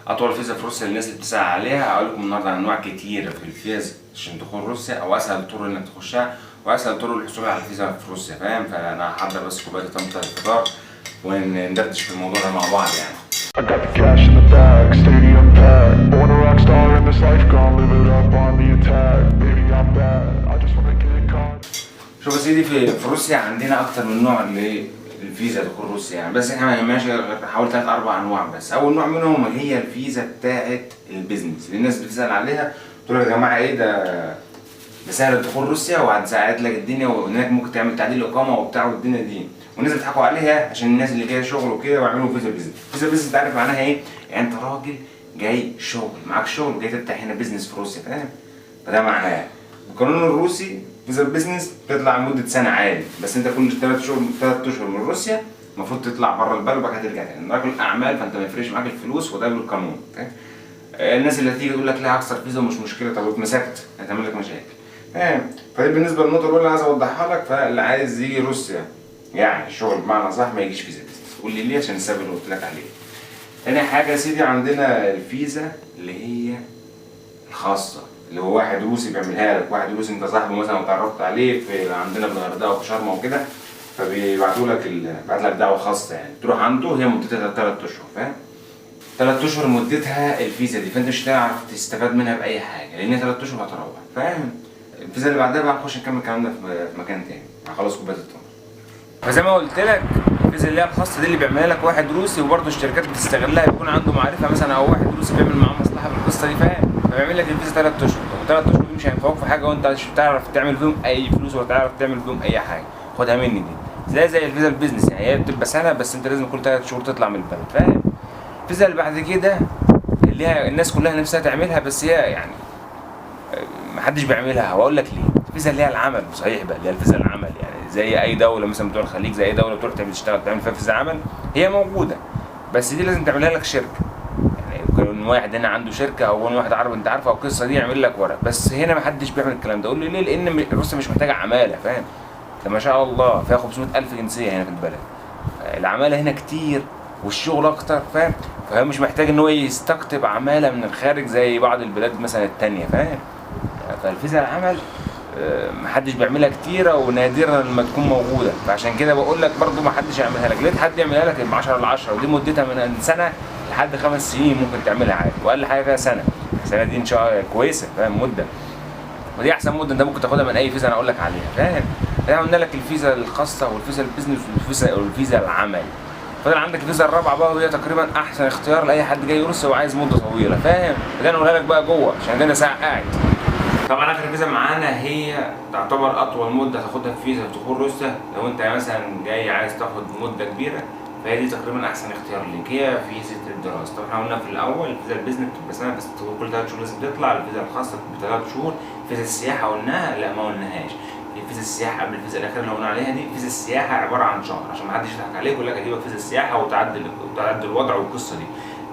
اطول فيزا في روسيا الناس اللي بتسال عليها. اقول لكم النهارده عن انواع كتيره في الفيز عشان دخول روسيا، او اسهل الطرق انك تخشها واسهل طرق الحصول على الفيزا في روسيا، فاهم؟ فانا هحضر بس كوبايه طماطم الفطار وندردش في الموضوع ده مع بعض يعني. I got the cash in the bag, stadium packed. Born a rock star in this life, gonna live it up on the attack. Baby, I'm bad, I just wanna get caught. شوف يا سيدي، في روسيا عندنا اكتر من نوع للفيزا دخول روسيا يعني، بس احنا ما يهمناش غير حوالي 3-4 انواع بس. اول نوع منهم هي الفيزا بتاعت البيزنس اللي الناس بتسال عليها، تقول يا جماعه ايه ده سهل دخول روسيا وهتساعد لك الدنيا، وانك ممكن تعمل تعديل اقامه وبتاع والدنيا دي، والناس بيضحكوا عليها عشان الناس اللي جايه شغل وكده ويعملوا فيزا بيزنس. فيزا بيزنس انت عارف معناها ايه؟ يعني انت راجل جاي شغل، معاك شغل وجاي تفتح هنا بيزنس في روسيا، فاهم؟ فده معناه القانون الروسي فيزا بيزنس بتطلع لمده سنه عادي، بس انت كل 3 اشهر من روسيا المفروض تطلع بره البلد وبعد كده ترجع تاني. راجل اعمال فانت ما يفرقش معاك الفلوس، وده بالقانون، فاهم؟ الناس اللي هتيجي تقول لك لا هكسر فيزا ومش مشكله، طب اتمسكت هتعمل لك مشاكل، فاهم؟ فدي بالنسبه للنقطه الاولى اللي عايز اوضحها لك. فاللي عايز يجي روسيا يعني الشغل بمعنى صح ما يجيش فيزا بيزنس. قول لي ليه؟ عشان السبب اللي قلت لك عليه. تاني حاجه يا سيدي، عندنا الفيزا اللي هي الخاصه، اللي هو واحد روسي بيعملها لك، واحد روسي انت صاحبه مثلا وتعرفت عليه في عندنا في الغردقه وفي شرم وكده، فبيبعتوا لك بعت لك دعوه خاصه يعني تروح عنده، هي مدتها 3 اشهر، فاهم؟ 3 اشهر مدتها الفيزا دي، فانت مش هتعرف تستفاد منها باي حاجه لان 3 اشهر هتروح، فاهم؟ الفيزا اللي بعدها بقى نخش نكمل كلامنا في مكان تاني. هخلص كوبايه التمر. فزي ما قلت لك الفيزا اللي هي الخاصه دي اللي بيعملها لك واحد روسي، وبرده الشركات بتستغلها، يكون عنده معرفه مثلا او واحد روسي بيعمل معاه مصلحه في القصه دي، فاهم؟ فبيعمل لك الفيزا 3 اشهر، و3 اشهر دي مش هينفعوك في حاجه وانت مش هتعرف تعمل فيهم اي فلوس ولا تعرف تعمل فيهم اي حاجه. خدها مني دي زي الفيزا البيزنس يعني، هي بتبقى سنه بس انت لازم كل 3 شهور تطلع من البلد، فاهم؟ الفيزا اللي بعد كده اللي هي الناس كلها نفسها تعملها بس هي يعني محدش بيعملها، واقول لك ليه. الفيزا اللي هي العمل صحيح بقى، اللي هي الفيزا العمل يعني زي اي دوله مثلا بتوع الخليج، زي اي دوله بتروح تشتغل تعمل فيها فيزا عمل، هي موجوده بس دي لازم تعملها لك شركه يعني. يكون واحد هنا عنده شركه او واحد عربي انت عارفه او القصه دي يعمل لك ورق، بس هنا محدش بيعمل الكلام ده. اقول له ليه؟ لان روسيا مش محتاجه عماله، فاهم؟ ده ما شاء الله فيها 500,000 جنسيه هنا في البلد، العماله هنا كتير والشغل اكتر، فاهم؟ فهو مش محتاج ان هو يستقطب عماله من الخارج زي بعض البلاد مثلا التانية، فاهم؟ فالفيزا العمل محدش بيعملها كتيره ونادرا لما تكون موجوده، فعشان كده بقول لك برضو محدش يعملها لك. لقيت حد يعملها لك ب 10/10 ودي مدتها من سنه لحد 5 سنين ممكن تعملها عادي، واقل حاجه فيها سنه. السنه دي ان شاء الله كويسه، فاهم؟ مده، ودي احسن مده انت ممكن تاخدها من اي فيزا انا اقول لك عليها، فاهم؟ احنا قلنا لك الفيزا الخاصه والفيزا البيزنس والفيزا العمل. فضل عندك الفيزا الرابعه بقى، وهي تقريبا احسن اختيار لاي حد جاي روسيا وعايز مده طويله، فاهم؟ ده انا اقولها لك بقى جوه عشان عندنا ساعه قاعد. طبعا اخر فيزا معانا هي تعتبر اطول مده تاخدها في فيزا دخول روسيا. لو انت مثلا جاي عايز تاخد مده كبيره فهي دي تقريبا احسن اختيار ليك، هي فيزا الدراسه. طبعا احنا قلنا في الاول الفيزا البيزنس بتبقى سنه بس كل 3 شهور لازم تطلع، الفيزا الخاصه ب3 شهور. فيزا السياحه قلناها؟ لا ما قلناهاش. فيزا السياحه قبل الفيزا الاخيره اللي قلنا عليها دي، فيزا السياحه عباره عن شهر عشان ما حدش يضحك عليك ويقول لك اجيبك فيزا السياحه وتعدل الوضع والقصه دي.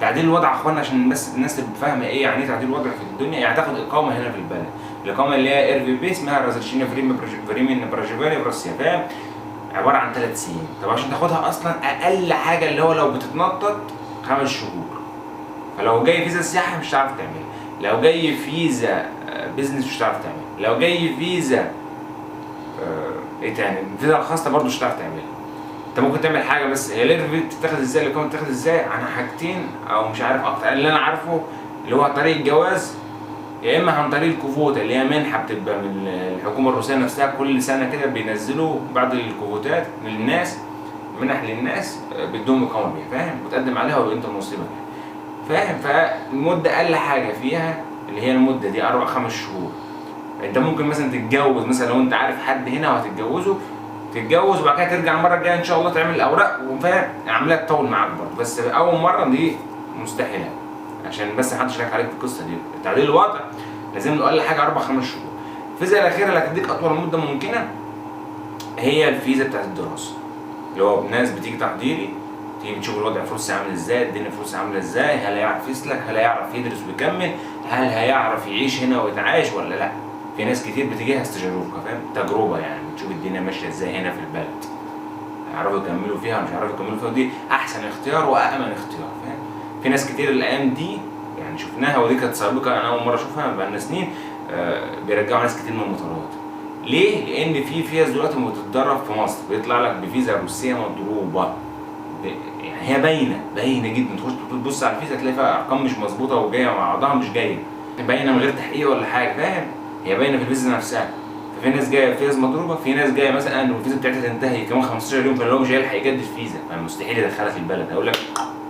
تعديل الوضع يا اخوانا عشان بس الناس تبقى فاهمه ايه يعني ايه تعديل الوضع في الدنيا، يعني تاخد اقامه هنا في البلد. الاقامه اللي هي ار في بي اسمها رازرشينا فريمين براجيفاني في روسيا، فاهم؟ عباره عن 3 سنين. طب عشان تاخدها اصلا اقل حاجه اللي هو لو بتتنطط 5 شهور. فلو جاي فيزا سياحه مش هتعرف تعملها، لو جاي فيزا بيزنس مش هتعرف تعملها، لو جاي فيزا ايه تاني الفيزا الخاصه برضه مش هتعرف تعملها. انت ممكن تعمل حاجه بس هي الار في بتتاخد ازاي، الاقامه بتتاخد ازاي؟ عن حاجتين او مش عارف اكتر. اللي انا عارفه اللي هو طريق الجواز، يا اما عن طريق الكوفوتا اللي هي منحه بتبقى من الحكومه الروسيه نفسها، كل سنه كده بينزلوا بعض الكوفوتات للناس، منح للناس بدون اقامه بيها، فاهم؟ وتقدم عليها وانت نصيبك، فاهم؟ فالمده اقل حاجه فيها اللي هي المده دي 4-5 شهور. انت ممكن مثلا تتجوز، مثلا لو انت عارف حد هنا وهتتجوزه تتجوز وبعد كده ترجع المره الجايه ان شاء الله تعمل الاوراق، وفاهم العمليه تطول معاك برضه، بس اول مره دي مستحيله عشان بس محدش يضحك عليك في القصه دي. تعديل الوضع لازم له اقل حاجه 4-5 شهور. الفيزا الاخيره اللي هتديك اطول مده ممكنه هي الفيزا بتاعت الدراسه، اللي هو ناس بتيجي تحضيري تيجي تشوف الوضع في روسيا عامل ازاي، الدنيا في روسيا عامله ازاي، هل هيعرف يسلك، هل هيعرف يدرس ويكمل، هل هيعرف يعيش هنا ويتعايش ولا لا. في ناس كتير بتجيها استجروبه، فاهم؟ تجربه يعني تشوف الدنيا ماشيه ازاي هنا في البلد، هيعرفوا يكملوا فيها مش هيعرفوا يكملوا فيها، ودي احسن اختيار وامن اختيار، فاهم؟ في ناس كتير الايام دي يعني شفناها، ودي كانت سابقه انا اول مره اشوفها بقالنا سنين، بيرجعوا ناس كتير من المطارات. ليه؟ لان في فيز دلوقتي بتتدرب في مصر بيطلع لك بفيزا روسيه مضروبه، يعني هي باينه جدا، تخش تبص على الفيزا تلاقي فيها ارقام مش مظبوطه وجايه مع بعضها مش جايه، باينه من غير تحقيق ولا حاجه، فاهم؟ هي باينه في الفيزا نفسها. ففي ناس جايه فيز مضروبه، في ناس جايه مثلا الفيزا بتاعتها تنتهي كمان 15 يوم، فاللي هو مش هيلحق يجدد فيزا، فمستحيل يدخلها في البلد، هيقول لك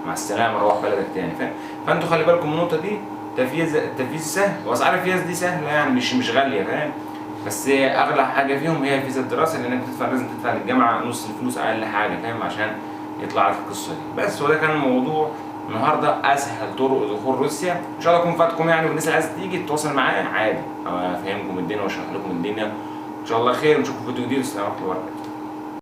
مع السلامه روح بلدك تاني، فاهم؟ فانتوا خلي بالكم من النقطه دي. التنفيذ سهل، واسعار الفيز دي سهله يعني مش غاليه، فاهم؟ بس اغلى حاجه فيهم هي فيزا الدراسه، لانك لازم تدفع للجامعه نص الفلوس اقل حاجه، فاهم؟ عشان يطلع لك القصه دي. بس وده كان الموضوع النهارده، اسهل طرق دخول روسيا. ان شاء الله يكون فاتكم يعني، والناس اللي عايزه تيجي تتواصل معايا عادي، افهمكم الدنيا واشرح لكم الدنيا. ان شاء الله خير، ونشوفكم في فيديو جديد. السلام عليكم ورحمه الله.